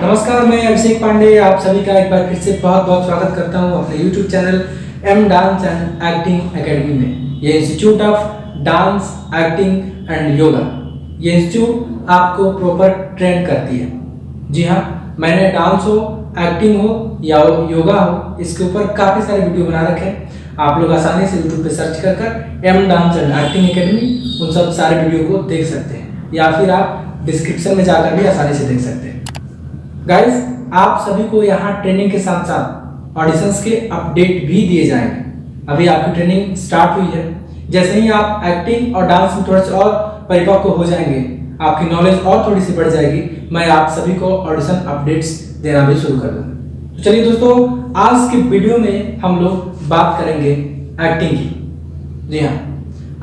नमस्कार, मैं अभिषेक पांडे आप सभी का एक बार फिर से बहुत बहुत स्वागत करता हूं अपने YouTube channel M dance and acting academy में। ये institute of dance, acting and yoga, ये इंस्टीट्यूट आपको प्रॉपर ट्रेन करती है। जी हाँ, मैंने डांस हो, एक्टिंग हो या योगा हो, इसके ऊपर काफ़ी सारे वीडियो बना रखे हैं। आप लोग आसानी से YouTube पे सर्च कर M dance and acting academy उन सब सारे वीडियो को देख सकते हैं, या फिर आप डिस्क्रिप्शन में जाकर भी आसानी से देख सकते हैं। गाइस, आप सभी को यहाँ ट्रेनिंग के साथ साथ ऑडिशंस के अपडेट भी दिए जाएंगे। अभी आपकी ट्रेनिंग स्टार्ट हुई है। जैसे ही आप एक्टिंग और डांस में थोड़ा सा और परिपक्व हो जाएंगे, आपकी नॉलेज और थोड़ी सी बढ़ जाएगी, मैं आप सभी को ऑडिशन अपडेट्स देना भी शुरू कर दूंगा। तो चलिए दोस्तों, आज के वीडियो में हम लोग बात करेंगे एक्टिंग की। जी हाँ,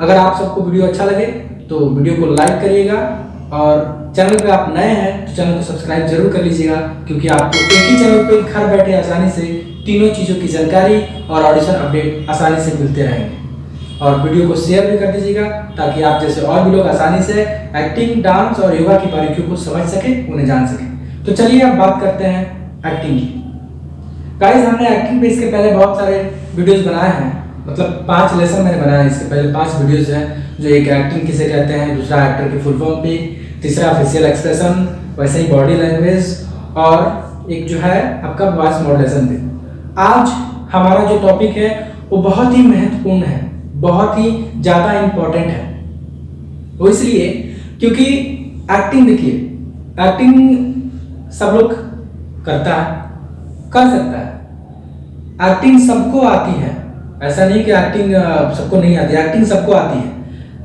अगर आप सबको वीडियो अच्छा लगे तो वीडियो को लाइक करिएगा, और चैनल पे आप नए हैं तो चैनल को सब्सक्राइब जरूर कर लीजिएगा, क्योंकि आपको एक ही चैनल पे घर बैठे आसानी से तीनों चीज़ों की जानकारी और ऑडिशन अपडेट आसानी से मिलते रहेंगे। और वीडियो को शेयर भी कर दीजिएगा ताकि आप जैसे और भी लोग आसानी से एक्टिंग, डांस और योगा की बारीकियों को समझ सकें, उन्हें जान सकें। तो चलिए अब बात करते हैं एक्टिंग की। गाइस, हमने एक्टिंग पे इसके पहले बहुत सारे वीडियोज़ बनाए हैं, मतलब 5 लेसन मैंने बनाया है। इसके पहले 5 वीडियोज़ हैं, जो एक एक्टिंग किसे कहते हैं, दूसरा एक्टर की फुल फॉर्म पे, तीसरा फेशियल एक्सप्रेशन, वैसे ही बॉडी लैंग्वेज, और एक जो है आपका वॉइस मॉड्यूलेशन पे। आज हमारा जो टॉपिक है वो बहुत ही महत्वपूर्ण है, बहुत ही ज़्यादा इम्पोर्टेंट है। वो इसलिए क्योंकि एक्टिंग, देखिए, एक्टिंग सब लोग करता है, कर सकता है। एक्टिंग सबको आती है, ऐसा नहीं कि एक्टिंग सबको नहीं आती। एक्टिंग सबको आती है,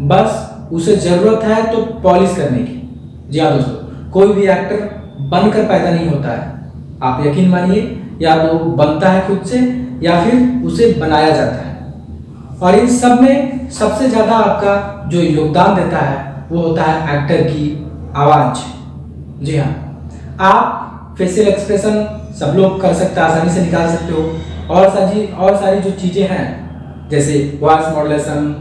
बस उसे ज़रूरत है तो पॉलिश करने की। जी हाँ दोस्तों, कोई भी एक्टर बनकर पैदा नहीं होता है, आप यकीन मानिए। या तो बनता है खुद से या फिर उसे बनाया जाता है। और इन सब में सबसे ज़्यादा आपका जो योगदान देता है वो होता है एक्टर की आवाज़। जी हाँ, आप फेशियल एक्सप्रेशन सब लोग कर सकते हैं, आसानी से निकाल सकते हो। और सारी जो चीज़ें हैं, जैसे वॉइस मॉड्यूलेशन,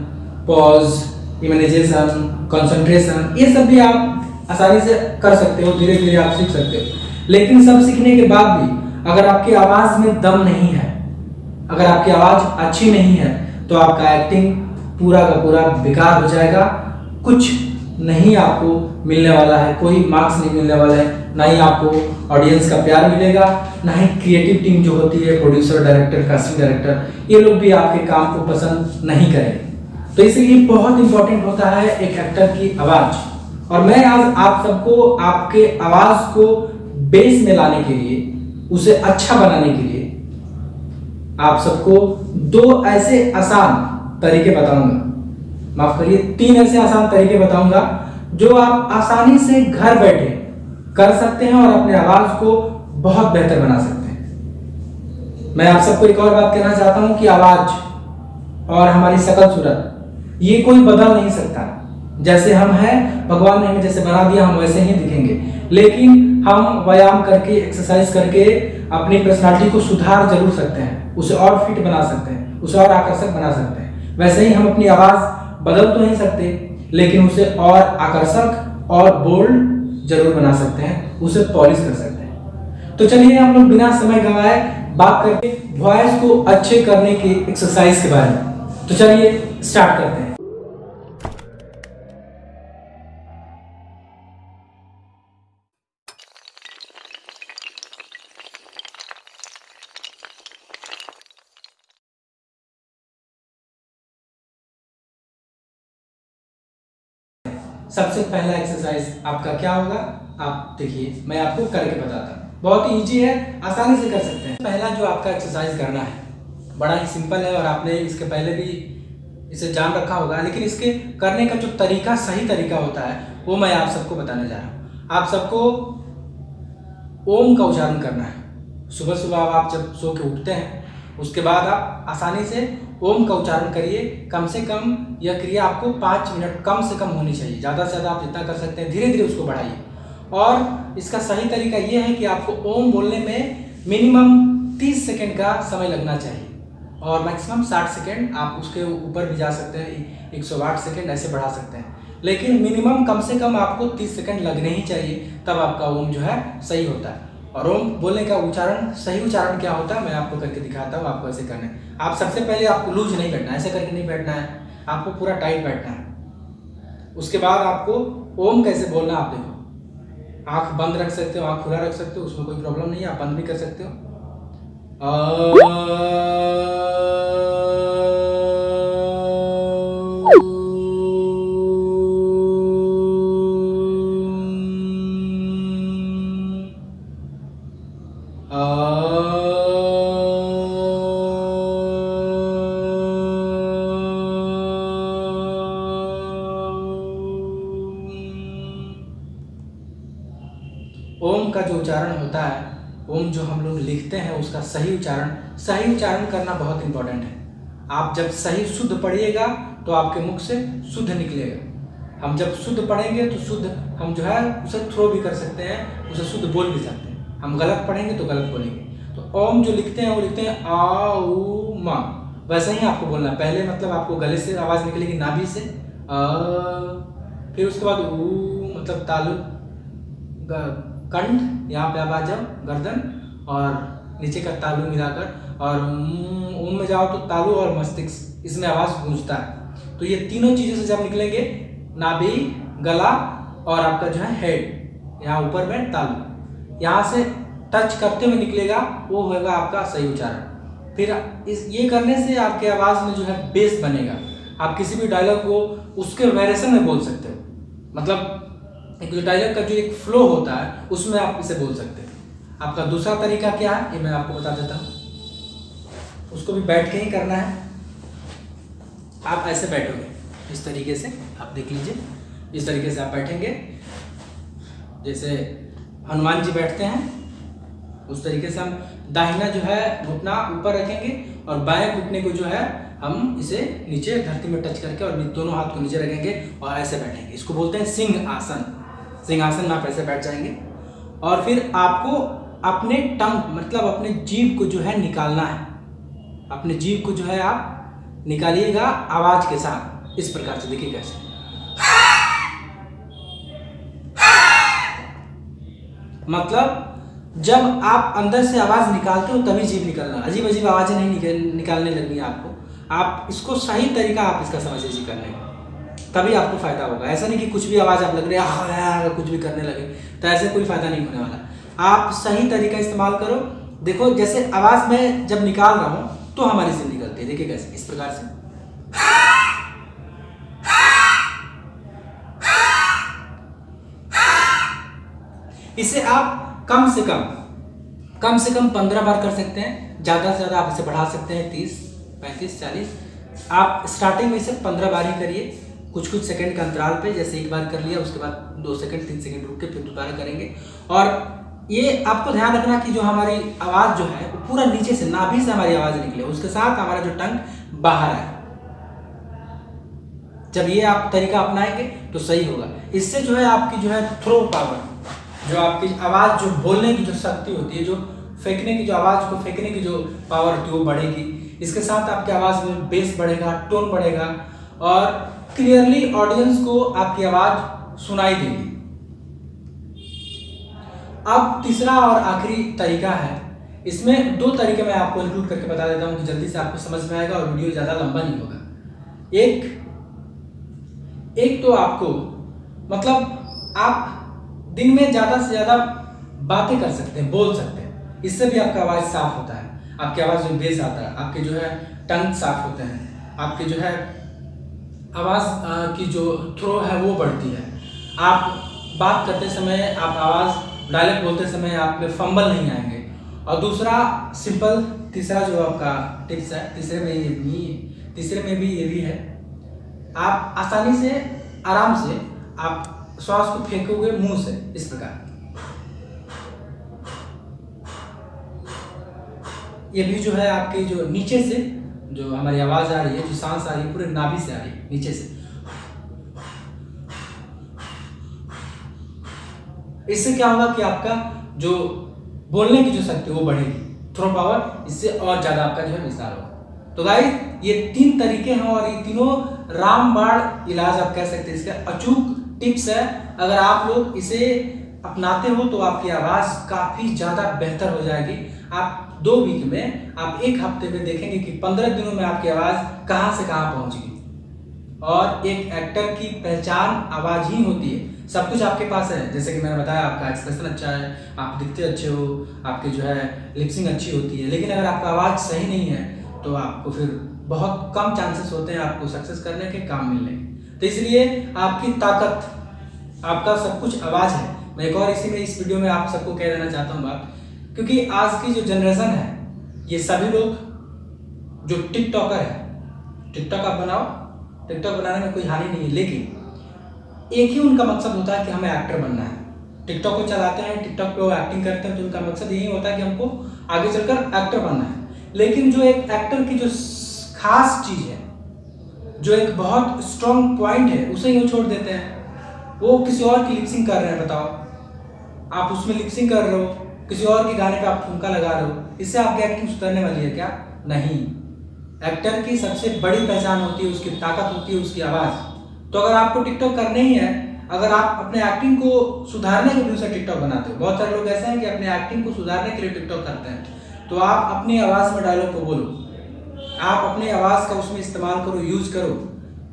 पॉज, इमेनाइजेशन, कंसंट्रेशन, ये सब भी आप आसानी से कर सकते हो, धीरे धीरे आप सीख सकते हो। लेकिन सब सीखने के बाद भी अगर आपकी आवाज़ में दम नहीं है, अगर आपकी आवाज़ अच्छी नहीं है, तो आपका एक्टिंग पूरा का पूरा बेकार हो जाएगा। कुछ नहीं आपको मिलने वाला है, कोई मार्क्स नहीं मिलने वाला है, ना ही आपको ऑडियंस का प्यार मिलेगा, ना ही क्रिएटिव टीम जो होती है, प्रोड्यूसर, डायरेक्टर, कास्टिंग डायरेक्टर, ये लोग भी आपके काम को पसंद नहीं करेंगे। तो इसलिए बहुत इंपॉर्टेंट होता है एक एक्टर की आवाज़। और मैं आज आप सबको आपके आवाज़ को बेस में लाने के लिए, उसे अच्छा बनाने के लिए आप सबको 2 ऐसे आसान तरीके बताऊंगा, माफ करिए 3 ऐसे आसान तरीके बताऊंगा, जो आप आसानी से घर बैठे कर सकते हैं और अपने आवाज़ को बहुत बेहतर बना सकते हैं। मैं आप सबको एक और बात कहना चाहता हूं कि आवाज़ और हमारी शकल सूरत ये कोई बदल नहीं सकता। जैसे हम हैं, भगवान ने हमें जैसे बना दिया, हम वैसे ही दिखेंगे। लेकिन हम व्यायाम करके, एक्सरसाइज करके अपनी पर्सनालिटी को सुधार जरूर सकते हैं, उसे और फिट बना सकते हैं, उसे और आकर्षक बना सकते हैं। वैसे ही हम अपनी आवाज़ बदल तो नहीं सकते, लेकिन उसे और आकर्षक और बोल्ड जरूर बना सकते हैं, उसे पॉलिश कर सकते हैं। तो चलिए हम लोग बिना समय गंवाए बात करके वॉइस को अच्छे करने के एक्सरसाइज के बारे में। तो चलिए स्टार्ट करते हैं। सबसे पहला एक्सरसाइज आपका क्या होगा, आप देखिए, मैं आपको करके बताता हूँ। बहुत ही ईजी है, आसानी से कर सकते हैं। पहला जो आपका एक्सरसाइज करना है बड़ा ही सिंपल है, और आपने इसके पहले भी इसे जान रखा होगा, लेकिन इसके करने का जो तरीका, सही तरीका होता है, वो मैं आप सबको बताने जा रहा हूँ। आप सबको ओम का उच्चारण करना है। सुबह सुबह आप जब सो के उठते हैं, उसके बाद आप आसानी से ओम का उच्चारण करिए। कम से कम यह क्रिया आपको 5 मिनट कम से कम होनी चाहिए, ज़्यादा से ज़्यादा आप जितना कर सकते हैं, धीरे धीरे उसको बढ़ाइए। और इसका सही तरीका ये है कि आपको ओम बोलने में मिनिमम 30 सेकेंड का समय लगना चाहिए, और मैक्सिमम 60 सेकेंड। आप उसके ऊपर भी जा सकते हैं, 108 सेकेंड ऐसे बढ़ा सकते हैं, लेकिन मिनिमम कम से कम आपको 30 सेकेंड लगने ही चाहिए, तब आपका ओम जो है सही होता है। और ओम बोलने का उच्चारण, सही उच्चारण क्या होता है मैं आपको करके दिखाता हूँ। आपको ऐसे करना है। आप सबसे पहले आपको लूज नहीं बैठना है, ऐसे करके नहीं बैठना है, आपको पूरा टाइट बैठना है। उसके बाद आपको ओम कैसे बोलना आप देखो। आंख बंद रख सकते हो, आंख खुला रख सकते हो, उसमें कोई प्रॉब्लम नहीं है, आप बंद भी कर सकते हो। ओम का जो उच्चारण होता है, ओम जो हम लोग लिखते हैं उसका सही उच्चारण करना बहुत इंपॉर्टेंट है। आप जब सही शुद्ध पढ़िएगा तो आपके मुख से शुद्ध निकलेगा। हम जब शुद्ध पढ़ेंगे तो शुद्ध हम जो है उसे थ्रो भी कर सकते हैं, उसे शुद्ध बोल भी सकते हैं। हम गलत पढ़ेंगे तो गलत बोलेंगे। तो ओम जो लिखते हैं वो लिखते हैं आ उ मा, वैसे ही आपको बोलना है। पहले मतलब आपको गले से आवाज़ निकलेगी, नाभि से, फिर उसके बाद ऊ मतलब तालु, कंठ यहाँ पे आप आ जाओ, गर्दन और नीचे का तालु मिलाकर, और ओम में जाओ तो तालु और मस्तिष्क, इसमें आवाज़ गूंजता है। तो ये तीनों चीज़ों से जब निकलेंगे, नाभि, गला और आपका जो है हेड, यहाँ ऊपर में तालु, यहाँ से टच करते हुए निकलेगा, वो होगा आपका सही उच्चारण। फिर ये करने से आपके आवाज़ में जो है बेस बनेगा। आप किसी भी डायलॉग को उसके वेरिएशन में बोल सकते हो। मतलब एक जो डायलॉग का जो एक फ्लो होता है उसमें आप इसे बोल सकते हैं। आपका दूसरा तरीका क्या है ये मैं आपको बता देता हूँ। उसको भी बैठ के ही करना है। आप ऐसे बैठोगे, इस तरीके से आप देख लीजिए, इस तरीके से आप बैठेंगे जैसे हनुमान जी बैठते हैं, उस तरीके से हम दाहिना जो है घुटना ऊपर रखेंगे और बाएं घुटने को जो है हम इसे नीचे धरती में टच करके और दोनों हाथ को नीचे रखेंगे और ऐसे बैठेंगे। इसको बोलते हैं सिंह आसन। सिंह आसन में आप ऐसे बैठ जाएंगे और फिर आपको अपने टंग मतलब अपने जीभ को जो है निकालना है। अपने जीभ को जो है आप निकालिएगा आवाज के साथ, इस प्रकार से। देखिए कैसे, मतलब जब आप अंदर से आवाज निकालते हो तभी जीभ निकलना। अजीब अजीब आवाजें नहीं निकालने लगनी है आपको। आप इसको सही तरीका आप इसका समझ लीजिए करने का, तभी आपको फायदा होगा। ऐसा नहीं कि कुछ भी आवाज आप लग रही है कुछ भी करने लगे, तो ऐसे कोई फायदा नहीं होने वाला। आप सही तरीका इस्तेमाल करो। देखो जैसे आवाज मैं जब निकाल रहा हूं तो हमारी जीभ निकलती है। देखिए कैसे, इस प्रकार से। इसे आप कम से कम 15 बार कर सकते हैं। ज़्यादा से ज़्यादा आप इसे बढ़ा सकते हैं 30, 35, 40। आप स्टार्टिंग में इसे 15 बार ही करिए, कुछ सेकंड का अंतराल पे। जैसे एक बार कर लिया, उसके बाद 2 सेकंड 3 सेकंड रुक के फिर दोबारा करेंगे। और ये आपको ध्यान रखना कि जो हमारी आवाज़ जो है वो पूरा नीचे से, नाभि से हमारी आवाज़ निकले, उसके साथ हमारा जो टंग बाहर आए। जब ये आप तरीका अपनाएंगे तो सही होगा। इससे जो है आपकी जो है थ्रो पावर, जो आपकी आवाज़, जो बोलने की जो शक्ति होती है, जो फेंकने की, जो आवाज़ को फेंकने की जो पावर होती है वो बढ़ेगी। इसके साथ आपकी आवाज़ में बेस बढ़ेगा, टोन बढ़ेगा और क्लियरली ऑडियंस को आपकी आवाज़ सुनाई देगी। अब तीसरा और आखिरी तरीका है। इसमें 2 तरीके मैं आपको इंक्लूड करके बता देता हूँ कि जल्दी से आपको समझ में आएगा और वीडियो ज़्यादा लंबा नहीं होगा। एक तो आपको मतलब आप दिन में ज़्यादा से ज़्यादा बातें कर सकते हैं, बोल सकते हैं। इससे भी आपका आवाज़ साफ होता है, आपकी आवाज़ में बेस आता है, आपके जो है टंग साफ होते हैं, आपके जो है आवाज़ की जो थ्रो है वो बढ़ती है। आप बात करते समय, आप आवाज़ डायलॉग बोलते समय आप में फंबल नहीं आएंगे। और दूसरा सिंपल, तीसरा जो आपका टिप्स है, तीसरे में भी ये भी है। आप आसानी से, आराम से आप श्वास को फेंकोगे मुंह से, इस प्रकार। ये भी जो है आपके जो नीचे से जो हमारी आवाज आ रही है, जो सांस आ रही है, पूरे नाभि से आ रही है, नीचे से। इससे क्या होगा कि आपका जो बोलने की जो शक्ति वो बढ़ेगी, थ्रो पावर, इससे और ज्यादा आपका जो है विस्तार होगा। तो गाइस ये 3 तरीके हैं और ये तीनों रामबाण इलाज आप कह सकते हैं। इसका अचूक टिप्स है। अगर आप लोग इसे अपनाते हो तो आपकी आवाज़ काफ़ी ज़्यादा बेहतर हो जाएगी। आप 2 वीक में, आप 1 हफ्ते में देखेंगे कि 15 दिनों में आपकी आवाज़ कहाँ से कहाँ पहुँच गई। और एक एक्टर की पहचान आवाज़ ही होती है। सब कुछ आपके पास है, जैसे कि मैंने बताया, आपका एक्सप्रेशन अच्छा है, आप दिखते अच्छे हो, आपकी जो है लिपसिंग अच्छी होती है, लेकिन अगर आपका आवाज़ सही नहीं है तो आपको फिर बहुत कम चांसेस होते हैं आपको सक्सेस करने के, काम मिलने के। तो इसलिए आपकी ताकत, आपका सब कुछ आवाज़ है। मैं एक और इसी में इस वीडियो में आप सबको कह देना चाहता हूँ बात, क्योंकि आज की जो जनरेशन है, ये सभी लोग जो टिकटॉकर है, टिकटॉक आप बनाओ, टिकटॉक बनाने में कोई हानि नहीं है, लेकिन एक ही उनका मकसद होता है कि हमें एक्टर बनना है। टिकटॉक को चलाते हैं, टिकटॉक पे वो एक्टिंग करते हैं, तो उनका मकसद यही होता है कि हमको आगे चलकर एक्टर बनना है। लेकिन जो एक एक्टर की जो खास चीज़ है, जो एक बहुत स्ट्रॉन्ग पॉइंट है, उसे ही वो छोड़ देते हैं। वो किसी और की लिपसिंग कर रहे हैं, बताओ, आप उसमें लिपसिंग कर रहे हो, किसी और के गाने पे आप ठुमका लगा रहे हो, इससे आपकी एक्टिंग सुधरने वाली है क्या? नहीं। एक्टर की सबसे बड़ी पहचान होती है उसकी ताकत, होती है उसकी आवाज़। तो अगर आपको टिकटॉक करने ही है, अगर आप अपने एक्टिंग को सुधारने के लिए से टिकटॉक बनाते हो, बहुत सारे लोग ऐसे हैं कि अपने एक्टिंग को सुधारने के लिए टिकटॉक करते हैं, तो आप अपनी आवाज़ में डायलॉग को बोलो, आप अपनी आवाज़ का उसमें इस्तेमाल करो, यूज करो,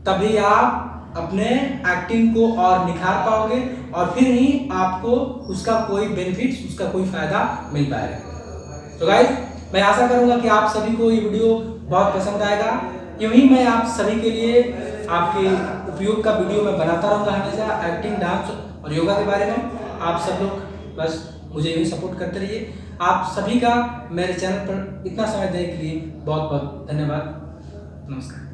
तभी आप अपने एक्टिंग को और निखार पाओगे और फिर ही आपको उसका कोई बेनिफिट्स, उसका कोई फायदा मिल पाएगा। तो गाइस, मैं आशा करूंगा कि आप सभी को ये वीडियो बहुत पसंद आएगा। यूं ही मैं आप सभी के लिए आपके उपयोग का वीडियो मैं बनाता रहूंगा हमेशा, एक्टिंग, डांस और योगा के बारे में। आप सब लोग बस मुझे यूँ सपोर्ट करते रहिए। आप सभी का मेरे चैनल पर इतना समय देने के लिए बहुत बहुत धन्यवाद। नमस्कार।